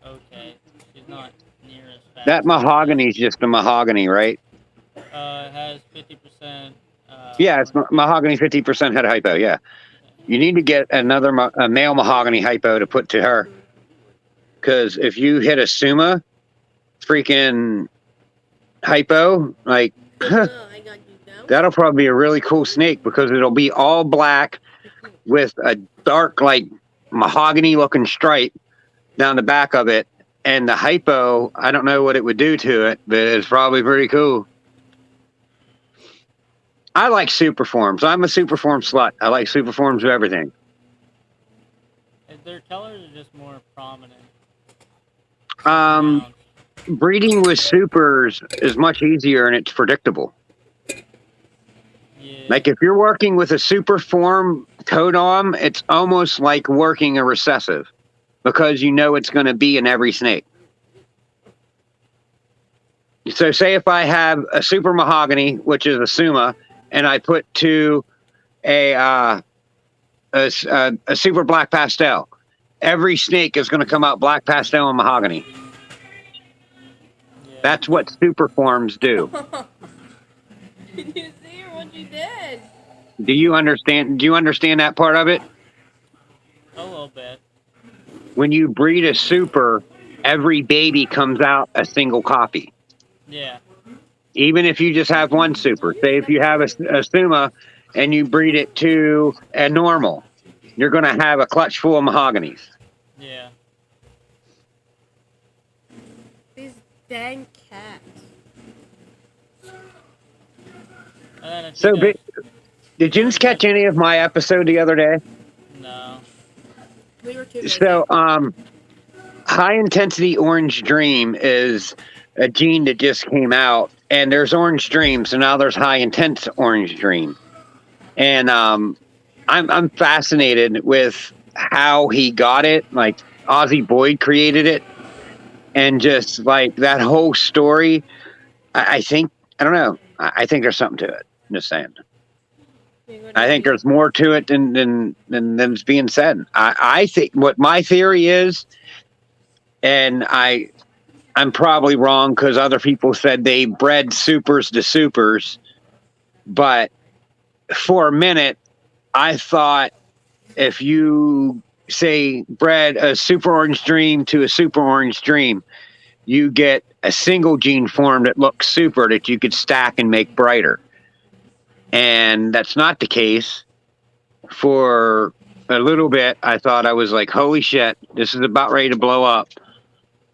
okay. She's not near as fast. That mahogany is just a mahogany, right? It has 50%. Yeah, it's mahogany 50% head hypo. Yeah, you need to get another a male mahogany hypo to put to her, because if you hit a Suma, freaking hypo, like I got you down. that'll probably be a really cool snake because it'll be all black with a dark like mahogany looking stripe down the back of it. And the hypo, I don't know what it would do to it, but it's probably pretty cool. I like super forms. I'm a super form slut. I like super forms of everything. Their colors are just more prominent. Breeding with supers is much easier and it's predictable. Yeah. Like if you're working with a super form codom, it's almost like working a recessive because you know it's going to be in every snake. So say if I have a super mahogany, which is a Suma, and I put to a super black pastel, every snake is going to come out black pastel and mahogany. Yeah. That's what super forms do. Did you see what you did? Do you understand? Do you understand that part of it? A little bit. When you breed a super, every baby comes out a single copy. Yeah. Even if you just have one super. Say if you have a Suma and you breed it to a normal, you're going to have a clutch full of mahoganies. Yeah. These dang cats. So, did you catch any of my episode the other day? No. We were too busy. So, high intensity orange dream is a gene that just came out, and there's orange dream, so now there's high intense orange dream, and I'm fascinated with how he got it. Like Ozzy Boyd created it, and just like that whole story. I think I don't know. I think there's something to it. I'm just saying. I think there's more to it than's being said. I think what my theory is, and I'm probably wrong because other people said they bred supers to supers, but for a minute, I thought if you say bred a super orange dream to a super orange dream, you get a single gene form that looks super that you could stack and make brighter. And that's not the case. For a little bit, I thought I was like, holy shit, this is about ready to blow up.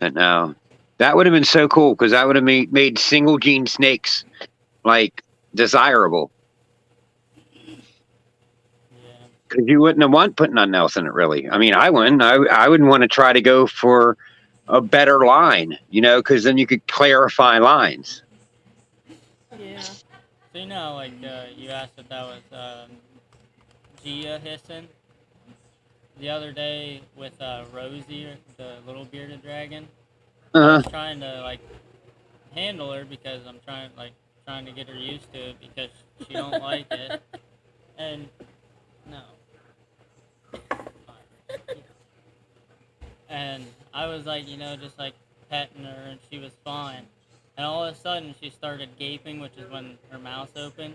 But no, that would have been so cool because that would have made single gene snakes like desirable. Because you wouldn't have want putting nothing else in it, really. I mean, I wouldn't. I wouldn't want to try to go for a better line, because then you could clarify lines. Yeah. So you know, like you asked if that was Gia hissing the other day with Rosie, the little bearded dragon. I was trying to like handle her because I'm trying to get her used to it because she don't like it. And No. And I was like, just like petting her, and she was fine. And all of a sudden, she started gaping, which is when her mouth opened,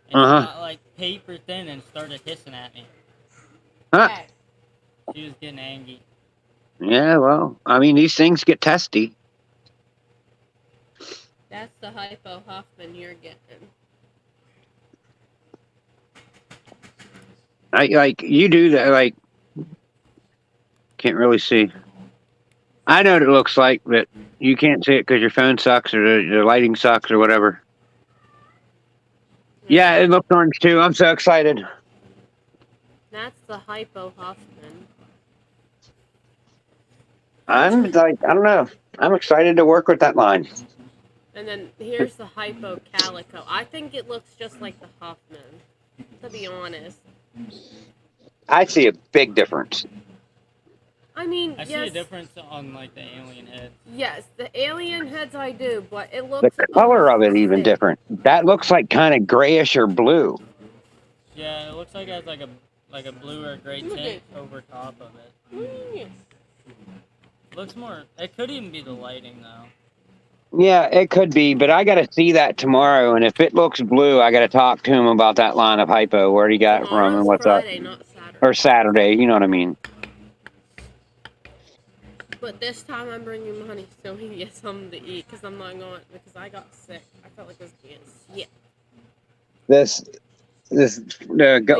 and she got like paper thin and started hissing at me. Okay. She was getting angry. Yeah, well, I mean, these things get testy. That's the Hypo Huffman you're getting. You do that. Like, can't really see. I know what it looks like, but you can't see it because your phone sucks or the lighting sucks or whatever. Yeah, it looks orange too. I'm so excited. That's the Hypo Huffman. I'm like, I don't know. I'm excited to work with that line. And then here's the Hypo Calico. I think it looks just like the Huffman, to be honest. I see a big difference. I mean, I see a difference on like the alien heads. Yes, the alien heads I do, but it looks... The color of it even different. That looks like kind of grayish or blue. Yeah, it looks like it has like a blue or gray tint over top of it. Looks more... It could even be the lighting, though. Yeah, it could be, but I got to see that tomorrow, and if it looks blue, I got to talk to him about that line of Hypo, where he got it from and what's Friday, up. not Saturday. Or Saturday, you know what I mean. But this time I'm bringing money so we can get something to eat, because I'm not going... Because I got sick. I felt like I was getting sick.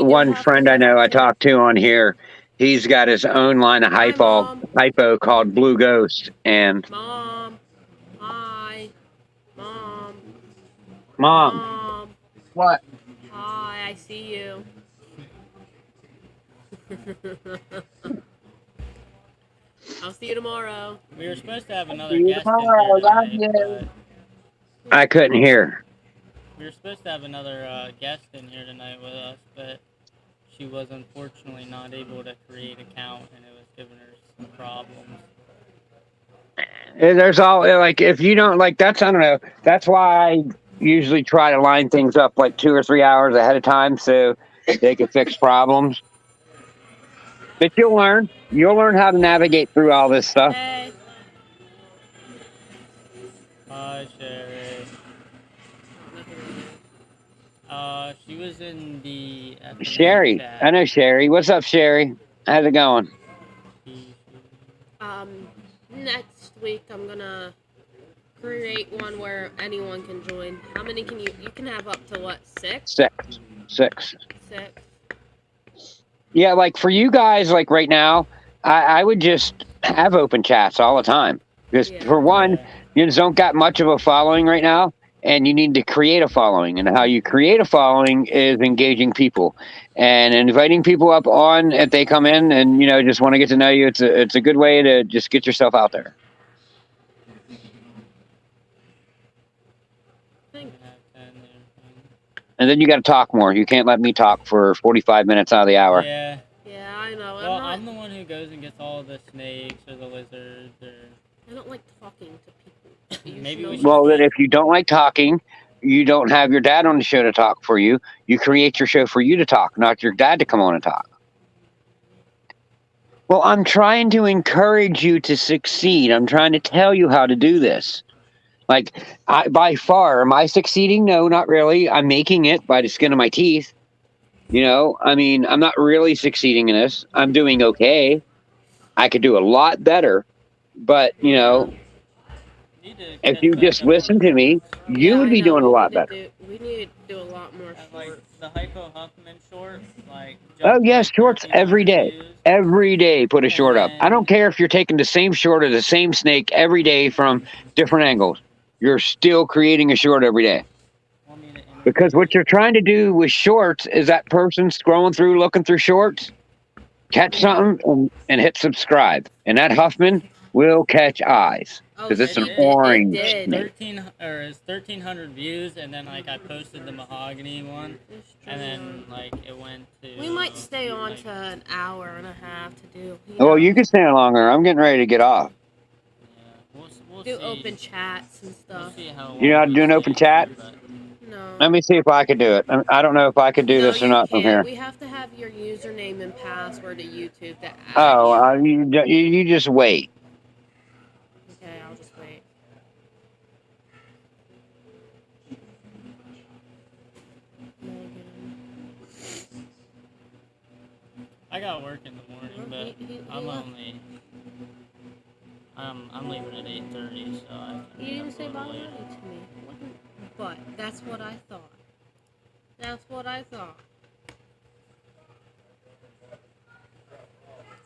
One friend I know I talked to on here, he's got his own line of hypo called Blue Ghost. And Mom. Hi. Mom. Mom. What? Hi, I see you. I'll see you tomorrow. We were supposed to have another guest in here tonight, but I couldn't hear. we were supposed to have another guest in here tonight with us, but she was unfortunately not able to create an account, and it was giving her some problems. There's all like, if you don't like, I don't know. That's why I usually try to line things up like 2 or 3 hours ahead of time so they can fix problems. But you'll learn. You'll learn how to navigate through all this stuff. Hey. Hi, Sherry. She was in the FNA Sherry. chat. I know Sherry. What's up, Sherry? How's it going? Next week I'm gonna create one where anyone can join. How many can you can have up to what, 6? 6. 6. Yeah, like for you guys, like right now, I would just have open chats all the time. Because for one, you just don't got much of a following right now, and you need to create a following. And how you create a following is engaging people and inviting people up on if they come in and just want to get to know you. It's a good way to just get yourself out there. And then you got to talk more. You can't let me talk for 45 minutes out of the hour. Yeah. Yeah, I know. Well, I'm the one who goes and gets all the snakes or the lizards or... I don't like talking to people. Maybe we should... Well, then if you don't like talking, you don't have your dad on the show to talk for you. You create your show for you to talk, not your dad to come on and talk. Well, I'm trying to encourage you to succeed. I'm trying to tell you how to do this. Like, by far, am I succeeding? No, not really. I'm making it by the skin of my teeth. I mean, I'm not really succeeding in this. I'm doing okay. I could do a lot better. But, if you just listen to me, you would be doing a lot better. We need to do a lot more shorts. Like the Hypo Huffman short, like... Oh, yes, shorts every day. Every day put a short up. I don't care if you're taking the same short or the same snake every day from different angles. You're still creating a short every day. Because what you're trying to do with shorts is that person scrolling through, looking through shorts, catch something and hit subscribe. And that Huffman will catch eyes. Because it's an orange snake. 1,300 views, and then like I posted the mahogany one, and then like it went to... We might stay on to an hour and a half to do... Well, you can stay longer. I'm getting ready to get off. We'll do see. open chats and stuff. We'll see how You know how to do an open chat? No. Let me see if I could do it. I don't know if I could do No, this or you not from can't. here. We have to have your username and password to YouTube to add Oh, you. you just wait. Okay, I'll just wait. I got work in the morning, but I'm leaving at 8:30, so I can You didn't say upload bye later. to me. But that's what I thought. That's what I thought.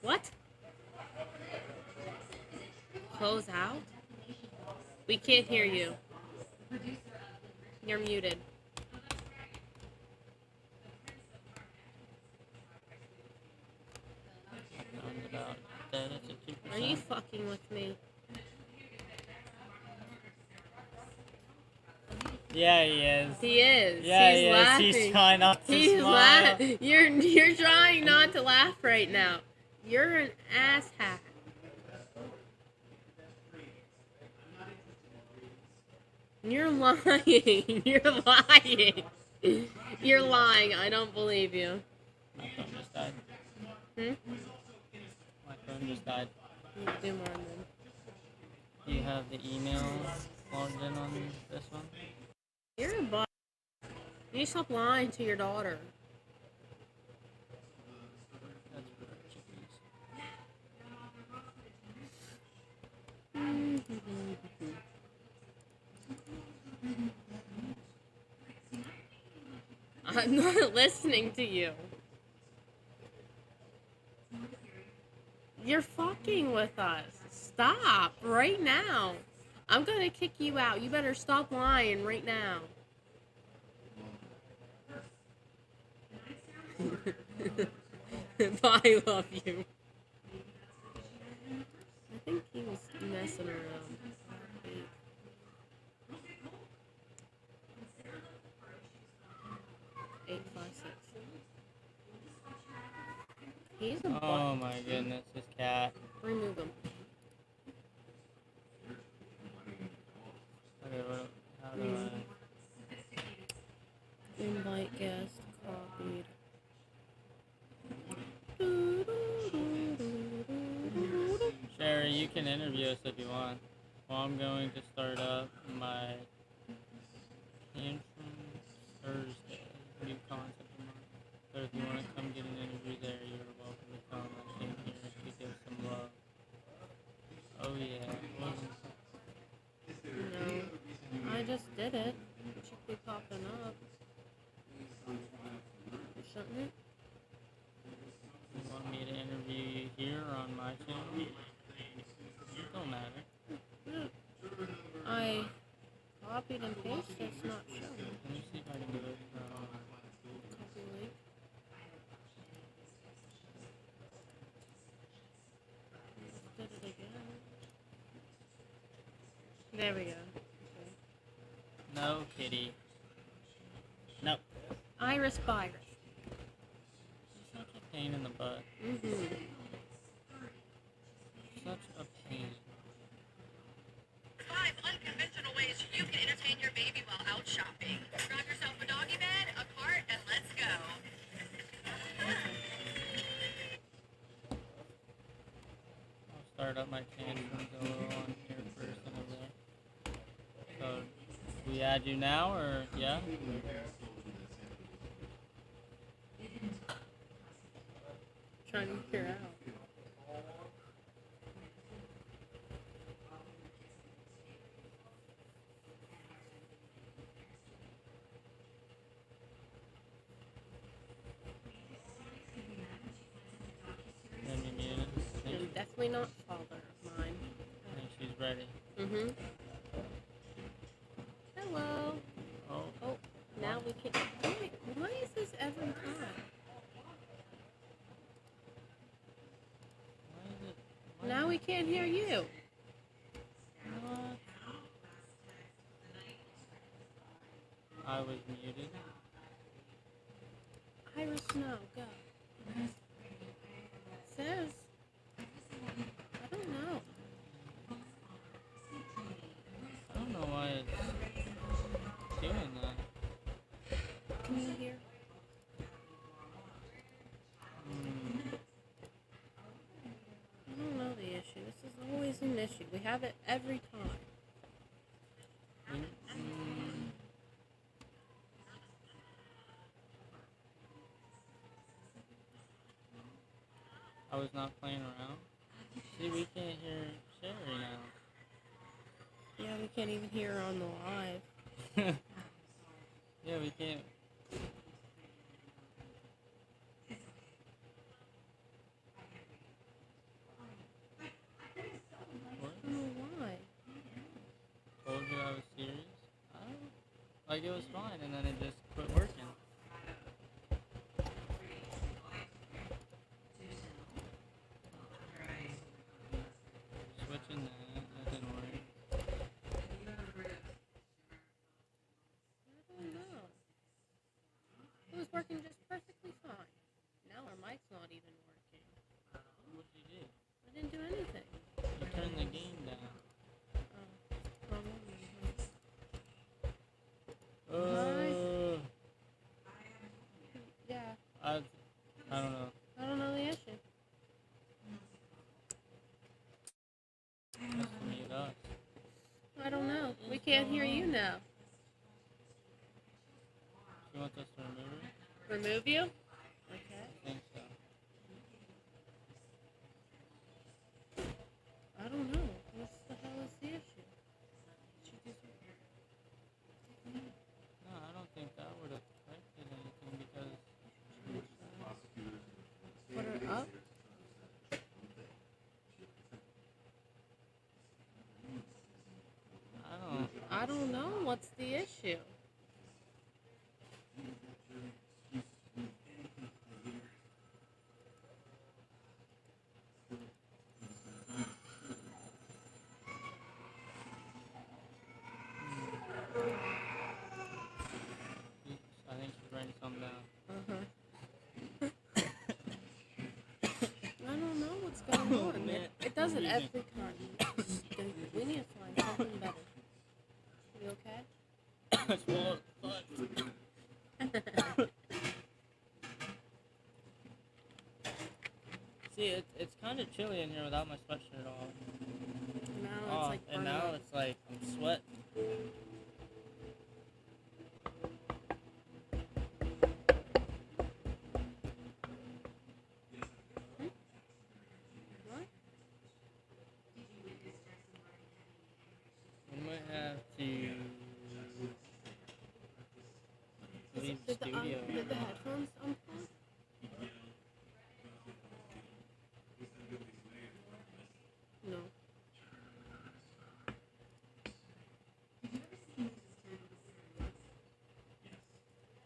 What? Close out? We can't hear you. You're muted. About dead at 2%. Are you fucking with me? Yeah, he is. He is. Yeah, He's he laughing. is. He's trying not to He's smile. You're trying not to laugh right now. You're an asshat. You're lying. You're lying. You're lying. I don't believe you. My phone just died. Hmm? My phone just died. Do more then. Do you have the email logged in on this one? You're a bot. You stop lying to your daughter. That's for chickies. I'm not listening to you. You're fucking with us. Stop right now. I'm gonna kick you out. You better stop lying right now. I love you. I think he was messing around. 856. He's a Oh my goodness, this cat. Remove him. Okay, how do Invite guest copied. Sherry, you can interview us if you want. Well, I'm going to start up my Tantrum Thursday, new concept of mine. So if you want to come get an interview there, you're welcome to come. I came here to give some love. Oh yeah. No, I just did it. It should be popping up. Shouldn't it? You want me to interview you here or on my channel? It don't matter. I copied and pasted. It's not showing. Let me see if I can do it. Copy link. Did it again. There we go. Okay. No, kitty. Nope. Iris Virus. It's such a pain in the butt. Mm-hmm. Such a pain. 5 unconventional ways you can entertain your baby while out shopping. Grab yourself a doggy bed, a cart, and let's go. I'll start up my tantrums a little on here first and over there. So, we add you now or yeah? Trying to figure out. Then you mute it. I'm definitely not father of mine. I think she's ready. Mm-hmm. Hello. Oh, Oh, now we can. Why is this every time? why is it? Why Now we can't hear you. What? I was muted. Iris, no, go. It says. I don't know. I don't know why it's doing that. We have it every time. I was not playing around. See, we can't hear Sherry now. Yeah, we can't even hear her on the live. Yeah, we can't. What? I don't know why. Told you I was serious? I don't, like, it was fine, and then it just quit working. Switching that didn't work. I don't know. It was working just perfectly fine. Now our mic's not even working. What did you do? I didn't do anything. You turned the game down. Wrong one. Yeah, I don't know. I don't know the issue. That's me, us. I don't know. We can't hear you now. You want us to remove it? Remove you? Okay. I think so. I don't know. What the hell is the issue? Should do something. No, I don't think that would have affected anything because Put her up? I don't know. What's the issue? I think she's writing something down. I don't know what's going on. Man. It does it every time. Stupid. We need to find something better. You okay? Swallow butt. See, it's kind of chilly in here without my sweatshirt on. Now it's Oh, like and now burning. it's like I'm sweating. What? We might have to leave the Did the studio. headphones unplug? No.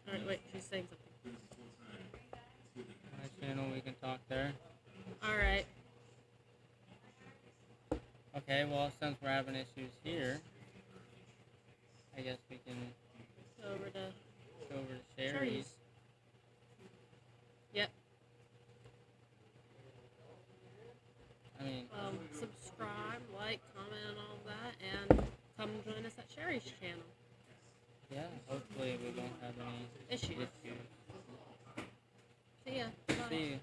Alright, wait, she's saying something. My channel, we can talk there. Alright. Okay, well, since we're having issues here, I guess we can Over to go over to Sherry's. Yep. I mean, Subscribe, like, comment, and all that, and come join us at Sherry's channel. yeah, hopefully we won't have any Issues. issues. See ya. Bye. See you.